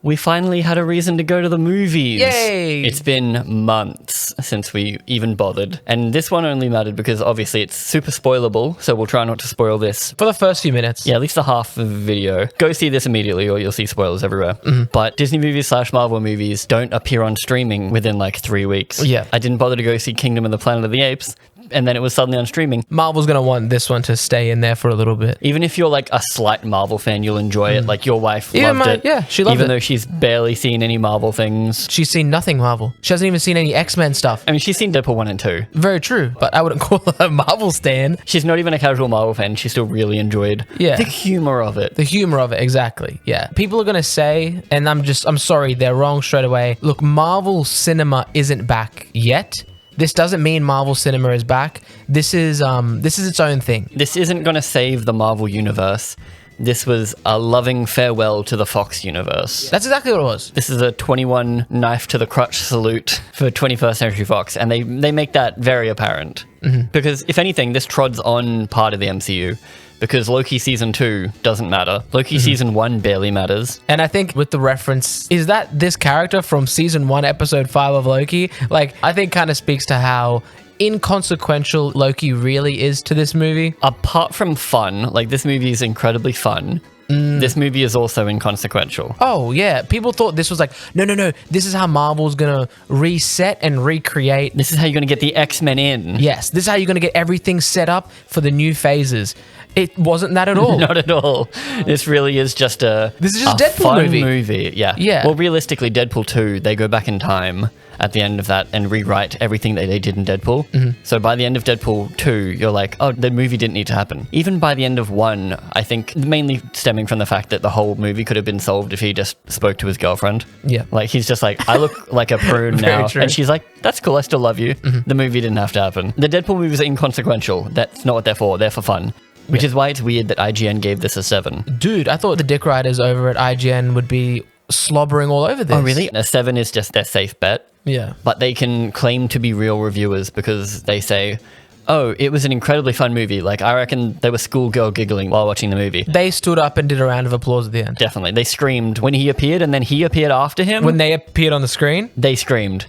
we finally had a reason to go to the movies. Yay! It's been months since we even bothered. And this one only mattered because obviously it's super spoilable, so we'll try not to spoil this. For the first few minutes. Yeah, at least the half of the video. Go see this immediately or you'll see spoilers everywhere. But Disney movies / Marvel movies don't appear on streaming within like 3 weeks. Yeah. I didn't bother to go see Kingdom of the Planet of the Apes, and then it was suddenly on streaming. Marvel's going to want this one to stay in there for a little bit. Even if you're like a slight Marvel fan, you'll enjoy it. Like your wife loved it. Yeah, she loved it. Even though she's barely seen any Marvel things. She's seen nothing Marvel. She hasn't even seen any X-Men stuff. I mean, she's seen Deadpool 1 and 2. Very true, but I wouldn't call her a Marvel stan. She's not even a casual Marvel fan. She still really enjoyed the humor of it. The humor of it, exactly. Yeah. People are going to say, and I'm sorry, they're wrong straight away. Look, Marvel cinema isn't back yet. This doesn't mean Marvel cinema is back. This is its own thing. This isn't going to save the Marvel universe. This was a loving farewell to the Fox universe. That's exactly what it was. This is a 21 knife to the crotch salute for 21st Century Fox, and they make that very apparent. Because if anything, this trods on part of the MCU. Because Loki Season 2 doesn't matter. Loki Season 1 barely matters. And I think with the reference, is that this character from Season 1, Episode 5 of Loki? Like, I think kind of speaks to how inconsequential Loki really is to this movie. Apart from fun, like this movie is incredibly fun. This movie is also inconsequential. Oh, yeah. People thought this was like, no. This is how Marvel's going to reset and recreate. This is how you're going to get the X-Men in. Yes. This is how you're going to get everything set up for the new phases. It wasn't that at all. Not at all. This really is just a Deadpool fun movie. Yeah. Well, realistically, Deadpool 2, they go back in time at the end of that and rewrite everything that they did in Deadpool. So by the end of Deadpool 2, you're like, oh, the movie didn't need to happen. Even by the end of 1, I think mainly stemming from the fact that the whole movie could have been solved if he just spoke to his girlfriend. Yeah. Like, he's just like, I look like a prune now. True. And she's like, that's cool, I still love you. The movie didn't have to happen. The Deadpool movies are inconsequential. That's not what they're for. They're for fun. Which is why it's weird that IGN gave this a 7. Dude, I thought the dick riders over at IGN would be slobbering all over this. Oh, really? A 7 is just their safe bet. Yeah. But they can claim to be real reviewers because they say, oh, it was an incredibly fun movie. Like, I reckon they were schoolgirl giggling while watching the movie. They stood up and did a round of applause at the end. Definitely. They screamed when he appeared, and then he appeared after him. When they appeared on the screen? They screamed.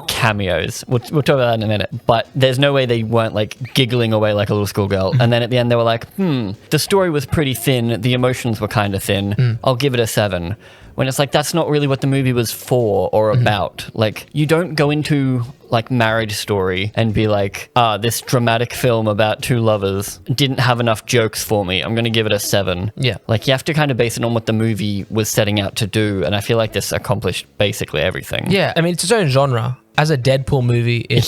Cameos. We'll talk about that in a minute. But there's no way they weren't like giggling away like a little schoolgirl. And then at the end they were like, the story was pretty thin. The emotions were kind of thin. I'll give it a 7. When it's like, that's not really what the movie was for or about. Like, you don't go into like Marriage Story and be like, this dramatic film about 2 lovers didn't have enough jokes for me. I'm going to give it a 7. Yeah. Like, you have to kind of base it on what the movie was setting out to do. And I feel like this accomplished basically everything. Yeah. I mean, it's its own genre. As a Deadpool movie, it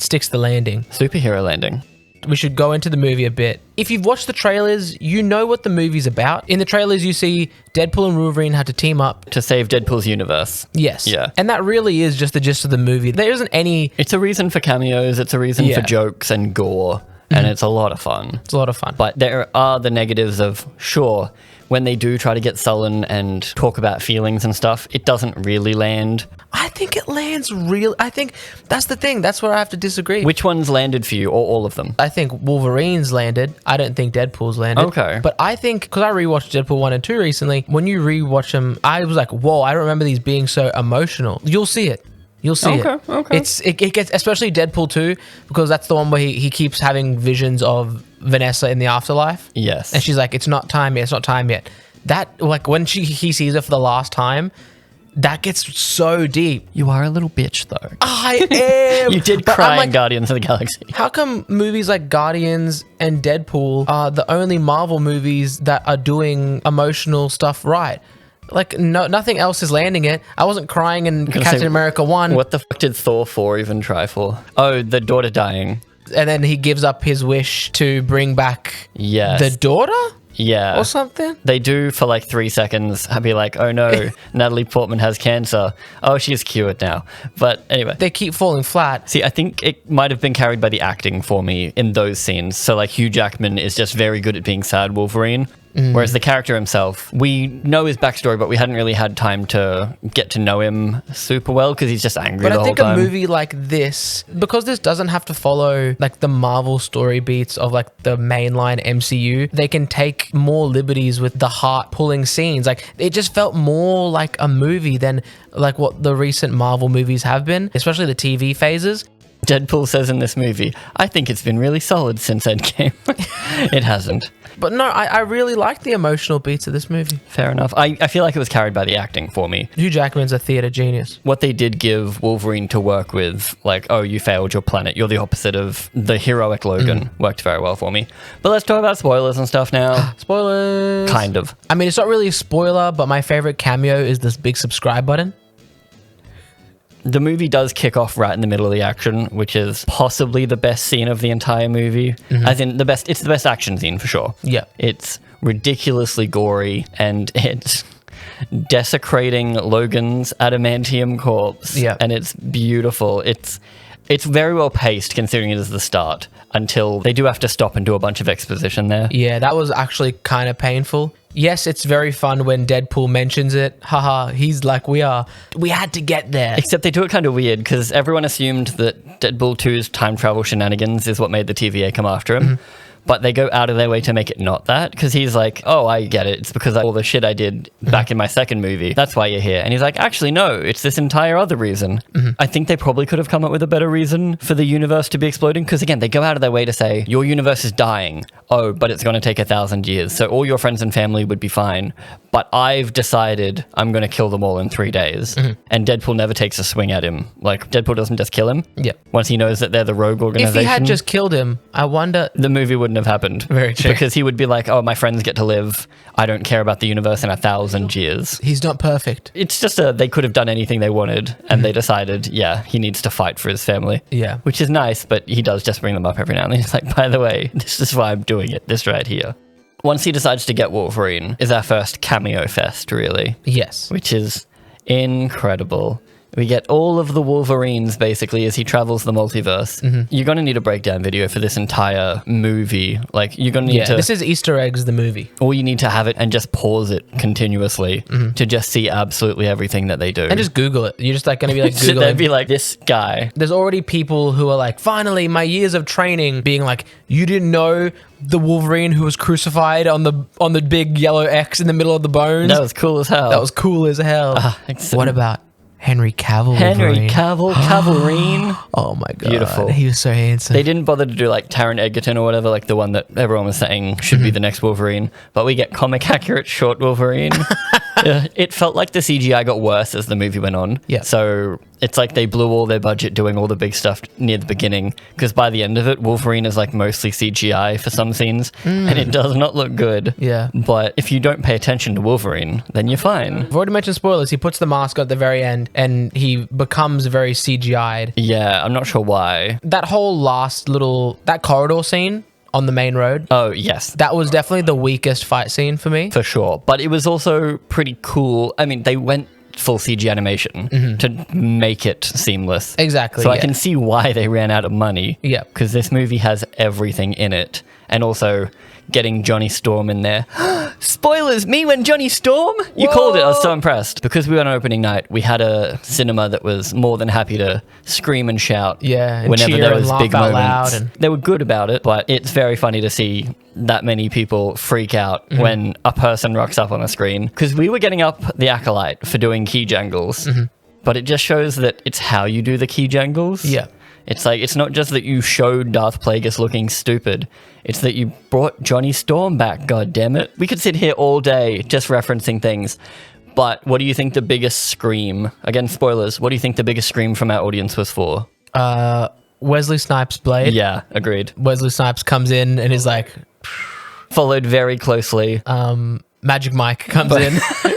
sticks the landing. Superhero landing. We should go into the movie a bit. If you've watched the trailers, you know what the movie's about. In the trailers, you see Deadpool and Wolverine had to team up to save Deadpool's universe. Yes. Yeah. And that really is just the gist of the movie. There isn't any... It's a reason for cameos. It's a reason for jokes and gore. And it's a lot of fun. It's a lot of fun. But there are the negatives of, sure, when they do try to get sullen and talk about feelings and stuff, it doesn't really land. I think it lands real. I think that's the thing. That's where I have to disagree. Which ones landed for you, or all of them? I think Wolverine's landed. I don't think Deadpool's landed. Okay. But I think, because I rewatched Deadpool 1 and 2 recently, when you rewatch them, I was like, whoa, I remember these being so emotional. You'll see it. You'll see it. Okay. It gets, especially Deadpool 2, because that's the one where he keeps having visions of Vanessa in the afterlife. Yes. And she's like, it's not time yet. It's not time yet. That, like, when he sees her for the last time, that gets so deep. You are a little bitch, though. I am. You did cry in Guardians of the Galaxy. How come movies like Guardians and Deadpool are the only Marvel movies that are doing emotional stuff right? Like, nothing else is landing it. I wasn't crying in Captain America 1. What the fuck did Thor 4 even try for? Oh, the daughter dying. And then he gives up his wish to bring back the daughter? Yeah. Or something? They do for like 3 seconds. I'd be like, oh no, Natalie Portman has cancer. Oh, she's cured now. But anyway. They keep falling flat. See, I think it might have been carried by the acting for me in those scenes. So like Hugh Jackman is just very good at being sad Wolverine. Whereas the character himself, we know his backstory, but we hadn't really had time to get to know him super well because he's just angry the whole time. But I think a movie like this, because this doesn't have to follow like the Marvel story beats of like the mainline MCU, they can take more liberties with the heart-pulling scenes. Like it just felt more like a movie than like what the recent Marvel movies have been, especially the TV phases. Deadpool says in this movie, I think it's been really solid since Endgame. It hasn't. But no, I really like the emotional beats of this movie. Fair enough. I feel like it was carried by the acting for me. Hugh Jackman's a theatre genius. What they did give Wolverine to work with, like, oh, you failed your planet, you're the opposite of the heroic Logan, worked very well for me. But let's talk about spoilers and stuff now. Spoilers! Kind of. I mean, it's not really a spoiler, but my favourite cameo is this big subscribe button. The movie does kick off right in the middle of the action, which is possibly the best scene of the entire movie. As in, it's the best action scene for sure. Yeah. It's ridiculously gory and it's desecrating Logan's adamantium corpse. Yeah. And it's beautiful. It's very well paced considering it is the start until they do have to stop and do a bunch of exposition there. Yeah, that was actually kind of painful. Yes, it's very fun when Deadpool mentions it. Haha, he's like, we had to get there. Except they do it kind of weird because everyone assumed that Deadpool 2's time travel shenanigans is what made the TVA come after him. But they go out of their way to make it not that because he's like, oh, I get it. It's because of all the shit I did back in my second movie. That's why you're here. And he's like, actually, no, it's this entire other reason. I think they probably could have come up with a better reason for the universe to be exploding because, again, they go out of their way to say, your universe is dying. Oh, but it's going to take 1,000 years. So all your friends and family would be fine. But I've decided I'm going to kill them all in 3 days. And Deadpool never takes a swing at him. Like, Deadpool doesn't just kill him. Yeah. Once he knows that they're the rogue organization. If he had just killed him, I wonder... the movie wouldn't have happened. Very true. Because he would be like, oh, my friends get to live. I don't care about the universe in 1,000 years. He's not perfect. It's just they could have done anything they wanted. And they decided, yeah, he needs to fight for his family. Yeah. Which is nice, but he does just bring them up every now and then. He's like, by the way, this is why I'm doing it. This right here. Once he decides to get Wolverine is our first cameo fest, really. Yes. Which is incredible. We get all of the Wolverines, basically, as he travels the multiverse. You're going to need a breakdown video for this entire movie. Like, you're going to need to... this is Easter eggs, the movie. Or you need to have it and just pause it continuously to just see absolutely everything that they do. And just Google it. You're just like going to be like Sit there and Googling. be like, this guy. There's already people who are like, finally, my years of training, being like, you didn't know the Wolverine who was crucified on the big yellow X in the middle of the bones? That was cool as hell. That was cool as hell. What about Henry Cavill? Henry Wolverine? Cavill, Cavalrine. Oh my god. Beautiful. He was so handsome. They didn't bother to do like Taron Egerton or whatever, like the one that everyone was saying should be the next Wolverine. But we get comic accurate short Wolverine. It felt like the CGI got worse as the movie went on. Yeah. So it's like they blew all their budget doing all the big stuff near the beginning. Because by the end of it, Wolverine is like mostly CGI for some scenes. And it does not look good. Yeah. But if you don't pay attention to Wolverine, then you're fine. I've already mentioned spoilers. He puts the mask at the very end and he becomes very CGI'd. Yeah, I'm not sure why. That whole last that corridor scene on the main road. Oh, yes. That was definitely the weakest fight scene for me. For sure. But it was also pretty cool. I mean, they went full CG animation to make it seamless. Exactly. So I can see why they ran out of money. Yeah. Because this movie has everything in it. And also getting Johnny Storm in there. Spoilers! Me when Johnny Storm? You called it. I was so impressed. Because we were on opening night, we had a cinema that was more than happy to scream and shout and whenever cheer there and was laugh big out moments. loud They were good about it, but it's very funny to see that many people freak out when a person rocks up on a screen. Because we were getting up the Acolyte for doing key jangles, but it just shows that it's how you do the key jangles. Yeah. It's like, it's not just that you showed Darth Plagueis looking stupid. It's that you brought Johnny Storm back, God damn it. We could sit here all day just referencing things. But what do you think the biggest scream, again, spoilers, what do you think the biggest scream from our audience was for? Wesley Snipes' blade. Yeah, agreed. Wesley Snipes comes in and is like... Followed very closely. Magic Mike comes in.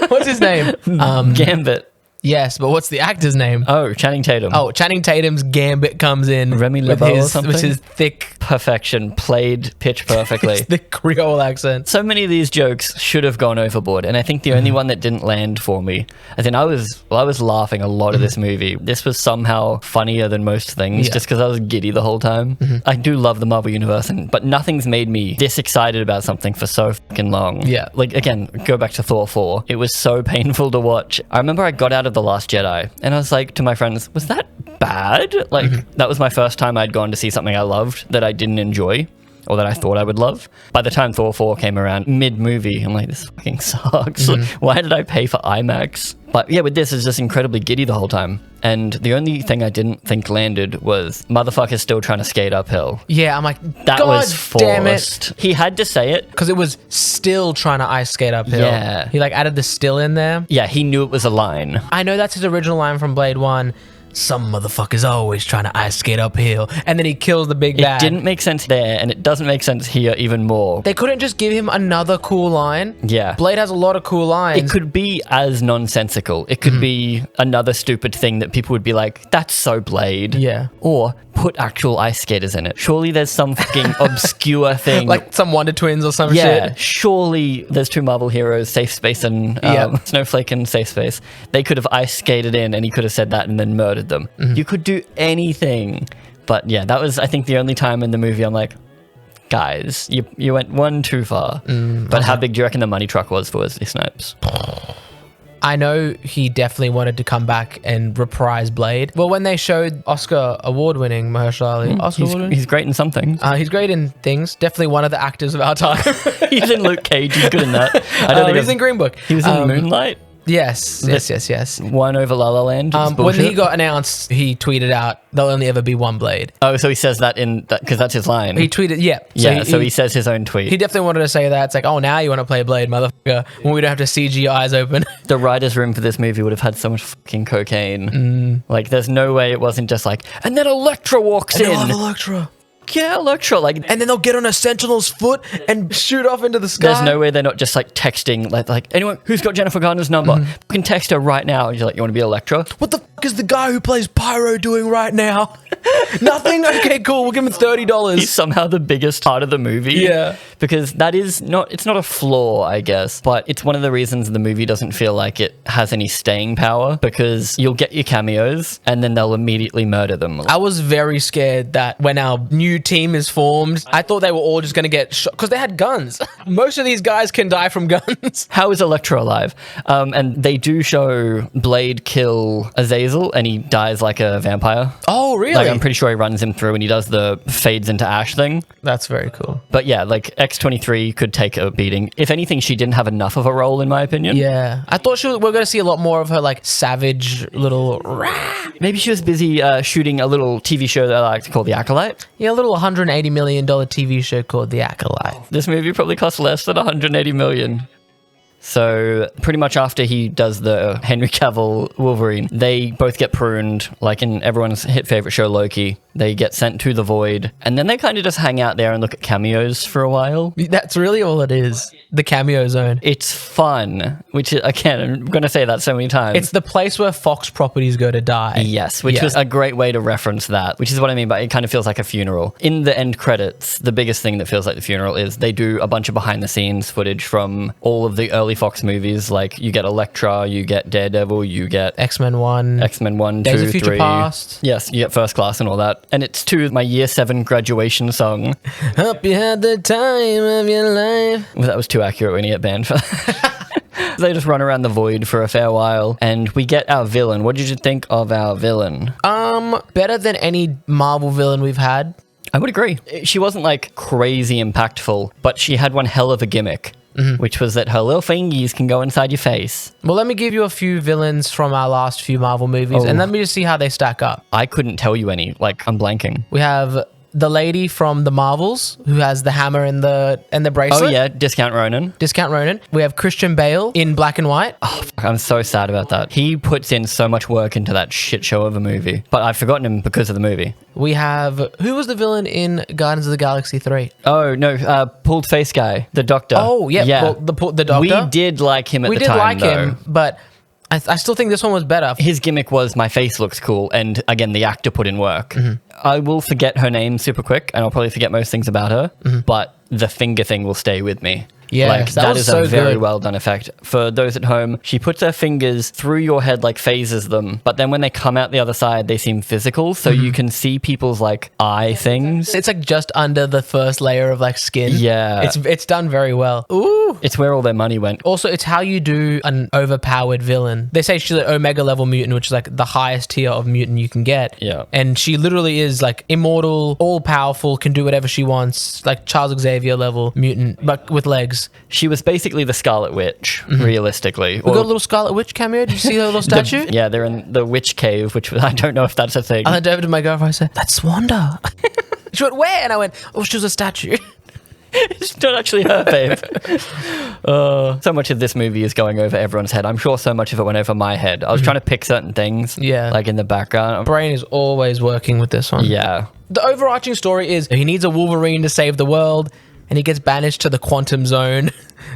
What's his name? Gambit. Yes, but what's the actor's name? Oh, Channing Tatum. Oh, Channing Tatum's gambit comes in Remy with LeBeau or his, something? with his thick, Perfection, played pitch perfectly. thick Creole accent. So many of these jokes should have gone overboard, and I think the only one that didn't land for me, as in I was laughing a lot of this movie. This was somehow funnier than most things, just because I was giddy the whole time. I do love the Marvel Universe, but nothing's made me this excited about something for so fucking long. Yeah. Like, again, go back to Thor 4. It was so painful to watch. I remember I got out of The Last Jedi, and I was like to my friends, was that bad? Like, that was my first time I'd gone to see something I loved that I didn't enjoy, or that I thought I would love. By the time Thor 4 came around, mid-movie, I'm like, this fucking sucks. Why did I pay for IMAX? But yeah, with this, it's just incredibly giddy the whole time. And the only thing I didn't think landed was motherfucker's still trying to skate uphill. Yeah, I'm like, That God was forced. damn it. He had to say it. Because it was still trying to ice skate uphill. Yeah. He like added the still in there. Yeah, he knew it was a line. I know that's his original line from Blade 1. Some motherfucker's always trying to ice skate uphill. And then he kills the big It bad. didn't make sense there, and it doesn't make sense here even more. They couldn't just give him another cool line. Yeah. Blade has a lot of cool lines. It could be as nonsensical. It could be another stupid thing that people would be like, that's so Blade. Yeah. Or put actual ice skaters in it. Surely there's some fucking obscure thing. Like some Wonder Twins or some yeah, shit. surely there's two Marvel heroes, Safe Space and Snowflake and Safe Space. They could have ice skated in, and he could have said that and then murdered them. You could do anything. But yeah, that was, I think, the only time in the movie I'm like, guys, you went one too far. But how big do you reckon the money truck was for Wesley Snipes? I know he definitely wanted to come back and reprise Blade. Well, when they showed Oscar award-winning Mahershala Ali, He's great in something. he's great in things. Definitely one of the actors of our time. He's in Luke Cage. He's good in that. I don't think he's in Green Book. he was in Moonlight. Yes. One over La La Land. When he got announced, he tweeted out, "There'll only ever be one Blade." Oh, so he says that in that because that's his line. He tweeted, yeah. So he says his own tweet. He definitely wanted to say that. It's like, oh, now you want to play Blade, motherfucker, when we don't have to CG your eyes open. The writer's room for this movie would have had so much fucking cocaine. Like, there's no way it wasn't just like, and then Elektra walks in. Elektra. Yeah, Elektra. Like, And then they'll get on a sentinel's foot and shoot off into the sky. there's no way they're not just like texting, like anyone who's got Jennifer Garner's number, we can text her right now. And you're like, you want to be Elektra? What the fuck is the guy who plays Pyro doing right now? Nothing? Okay, cool. We'll give him $30. He's somehow the biggest part of the movie. Yeah. Because that is not, it's not a flaw, I guess, but it's one of the reasons the movie doesn't feel like it has any staying power, because you'll get your cameos and then they'll immediately murder them. I was very scared that when our new team is formed, I thought they were all just going to get shot because they had guns. Most of these guys can die from guns. How is Elektra alive? And they do show Blade kill Azazel and he dies like a vampire. Oh, really? Like, I'm pretty sure he runs him through and he does the fades into ash thing. That's very cool. But yeah, like X-23 could take a beating. If anything, she didn't have enough of a role, in my opinion. Yeah. I thought we're going to see a lot more of her like savage little... Maybe she was busy shooting a little TV show that I like to call The Acolyte. Yeah, a little $180 million TV show called The Acolyte. This movie probably cost less than $180 million. So pretty much after he does the Henry Cavill Wolverine, they both get pruned, like in everyone's hit favorite show Loki. They get sent to the Void, and then they kind of just hang out there and look at cameos for a while. That's really all it is. The cameo zone. It's fun, which is, again, I'm going to say that so many times. It's the place where Fox properties go to die. Yes, which was a great way to reference that, which is what I mean by it kind of feels like a funeral. In the end credits, the biggest thing that feels like the funeral is they do a bunch of behind the scenes footage from all of the early Fox movies. Like, you get Elektra, you get Daredevil, you get X-Men 1. X-Men 1, Days 2, of Future 3. Past. Yes, you get First Class and all that. And it's to my year 7 graduation song. Hope you had the time of your life. Well, that was too accurate when you get banned for that. They just run around the Void for a fair while, and we get our villain. What did you think of our villain? Better than any Marvel villain we've had. I would agree. She wasn't like crazy impactful, but she had one hell of a gimmick, which was that her little fingies can go inside your face. Well, let me give you a few villains from our last few Marvel movies, and let me just see how they stack up. I couldn't tell you any. Like, I'm blanking. We have the lady from the Marvels who has the hammer and the bracelet. Oh yeah, Discount Ronan. Discount Ronan. We have Christian Bale in black and white. Oh, fuck, I'm so sad about that. He puts in so much work into that shit show of a movie, but I've forgotten him because of the movie. We have, who was the villain in Guardians of the Galaxy 3? Oh no, pulled face guy, the Doctor. Oh yeah, well, the Doctor. We did like him at the time. We did like him, but I still think this one was better. His gimmick was my face looks cool, and again, the actor put in work. I will forget her name super quick, and I'll probably forget most things about her, but the finger thing will stay with me. Yeah, like, that was is so a very good. well done effect. For those at home, she puts her fingers through your head, like phases them, but then when they come out the other side, they seem physical, so you can see people's like eye things. It's like just under the first layer of like skin. Yeah. It's done very well. Ooh. It's where all their money went. Also, it's how you do an overpowered villain. They say she's an Omega level mutant, which is like the highest tier of mutant you can get. Yeah. And she literally is like immortal, all powerful, can do whatever she wants, like Charles Xavier level mutant, but with legs. She was basically the Scarlet Witch, realistically. We got a little Scarlet Witch cameo. Did you see her little statue? Yeah, they're in the witch cave, which I don't know if that's a thing. I went over to my girlfriend. I said, "That's Wanda." She went, "Where?" And I went, "Oh, she was a statue." It's not actually her, babe. So much of this movie is going over everyone's head. I'm sure so much of it went over my head. I was trying to pick certain things, Yeah. like in the background. Brain is always working with this one. Yeah. The overarching story is he needs a Wolverine to save the world, and he gets banished to the quantum zone,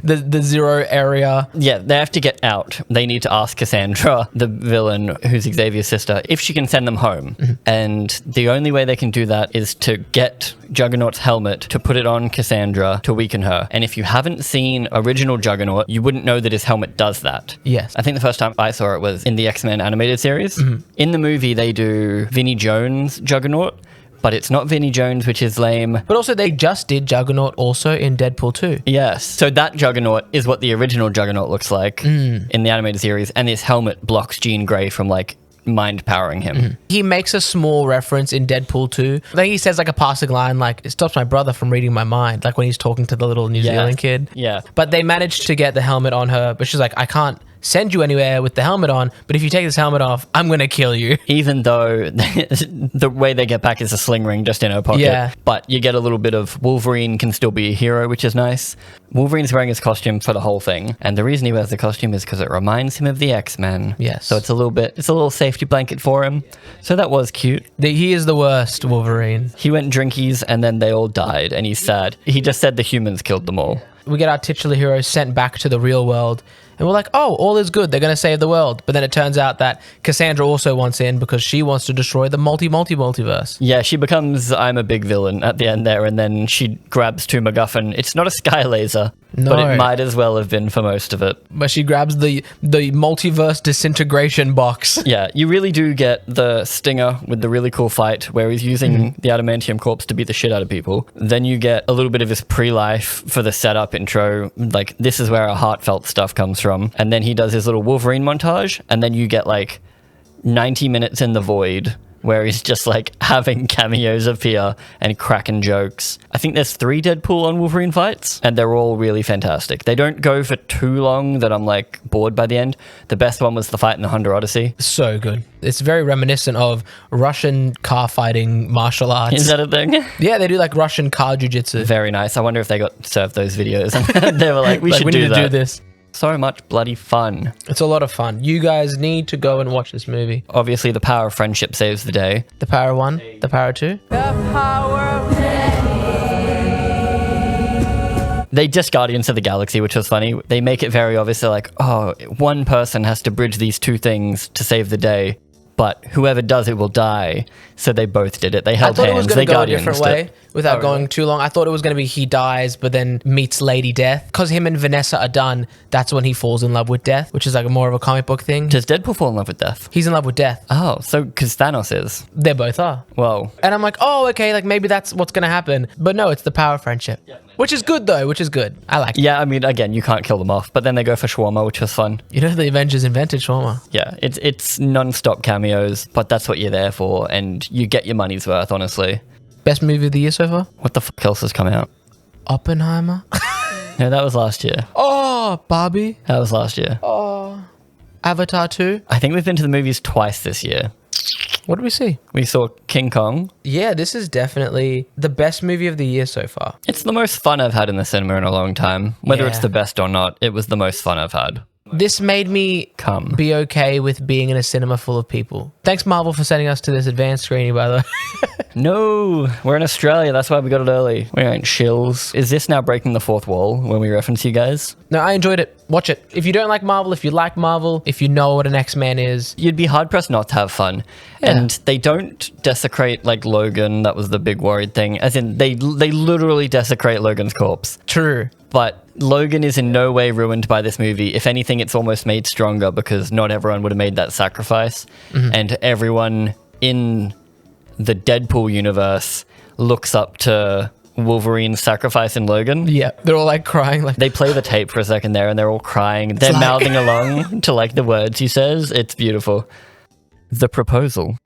the zero area. Yeah, they have to get out. They need to ask Cassandra, the villain, who's Xavier's sister, if she can send them home. And the only way they can do that is to get Juggernaut's helmet, to put it on Cassandra, to weaken her. And if you haven't seen original Juggernaut, you wouldn't know that his helmet does that. Yes. I think the first time I saw it was in the X-Men animated series. In the movie, they do Vinnie Jones Juggernaut, but it's not Vinnie Jones, which is lame. But also, they just did Juggernaut also in Deadpool 2. Yes. So that Juggernaut is what the original Juggernaut looks like in the animated series, and his helmet blocks Jean Grey from like mind powering him. He makes a small reference in Deadpool 2. I think he says like a passing line like, "It stops my brother from reading my mind," like when he's talking to the little New Zealand kid. Yeah. But they managed to get the helmet on her, but she's like, "I can't send you anywhere with the helmet on, but if you take this helmet off, I'm gonna kill you." Even though the way they get back is a sling ring just in her pocket. Yeah. But you get a little bit of Wolverine can still be a hero, which is nice. Wolverine's wearing his costume for the whole thing. And the reason he wears the costume is because it reminds him of the X-Men. Yes. So it's a little safety blanket for him. So that was cute. He is the worst Wolverine. He went drinkies and then they all died and he's sad. He just said the humans killed them all. We get our titular hero sent back to the real world. And we're like, oh, all is good. They're going to save the world. But then it turns out that Cassandra also wants in because she wants to destroy the multiverse. Yeah, she becomes I'm a big villain at the end there, and then she grabs two MacGuffin. It's not a sky laser, but No. it might as well have been for most of it. But she grabs the multiverse disintegration box. Yeah, you really do get the stinger with the really cool fight where he's using the adamantium corpse to beat the shit out of people. Then you get a little bit of his pre-life for the setup intro. Like, this is where our heartfelt stuff comes from. And then he does his little Wolverine montage, and then you get like 90 minutes in the void where he's just like having cameos appear and cracking jokes. I think there's 3 Deadpool and Wolverine fights, and they're all really fantastic. They don't go for too long that I'm like bored by the end. The best one was the fight in the Honda Odyssey. So good. It's very reminiscent of Russian car fighting martial arts. Is that a thing? Yeah, they do like Russian car jiu-jitsu. Very nice. I wonder if they got served those videos and they were like, we should we do need to that. do this. So much bloody fun. It's a lot of fun. You guys need to go and watch this movie. Obviously, the power of friendship saves the day. The Power 1, The Power 2. They just Guardians of the Galaxy, which was funny. They make it very obvious. They're like, oh, one person has to bridge these two things to save the day, but whoever does it will die. So they both did it. They I held thought hands. it was going They to go a different Guardiansed way it. without Oh, going really? too long. I thought it was going to be he dies, but then meets Lady Death. Because him and Vanessa are done, that's when he falls in love with Death, which is like more of a comic book thing. Does Deadpool fall in love with Death? He's in love with Death. Oh, so because Thanos is. They both are. Whoa. And I'm like, oh, okay, like maybe that's what's going to happen. But no, it's the power of friendship. Which is good, though, which is good. I like it. Yeah, I mean, again, you can't kill them off, but then they go for shawarma, which was fun. You know, the Avengers invented shawarma. Yeah, it's non-stop cameos, but that's what you're there for, and you get your money's worth, honestly. Best movie of the year so far? What the fuck else has come out? Oppenheimer. No, that was last year. Oh, Barbie. That was last year. Avatar 2. I think we've been to the movies twice this year. What did we see? We saw King Kong. Yeah, this is definitely the best movie of the year so far. It's the most fun I've had in the cinema in a long time. Whether it's Yeah. the best or not, it was the most fun I've had. This made me Come. be okay with being in a cinema full of people. Thanks, Marvel, for sending us to this advanced screening, by the way. No, we're in Australia. That's why we got it early. We ain't shills. Is this now breaking the fourth wall when we reference you guys? No, I enjoyed it. Watch it. If you don't like Marvel, if you like Marvel, if you know what an X-Man is. You'd be hard-pressed not to have fun. Yeah. And they don't desecrate, like, Logan. That was the big worried thing. As in, they literally desecrate Logan's corpse. True. But Logan is in no way ruined by this movie. If anything, it's almost made stronger because not everyone would have made that sacrifice. And everyone in the Deadpool universe looks up to Wolverine's sacrifice in Logan. Yeah, they're all like crying. Like They play the tape for a second there and they're all crying. They're like- mouthing along to like the words he says. It's beautiful. The proposal.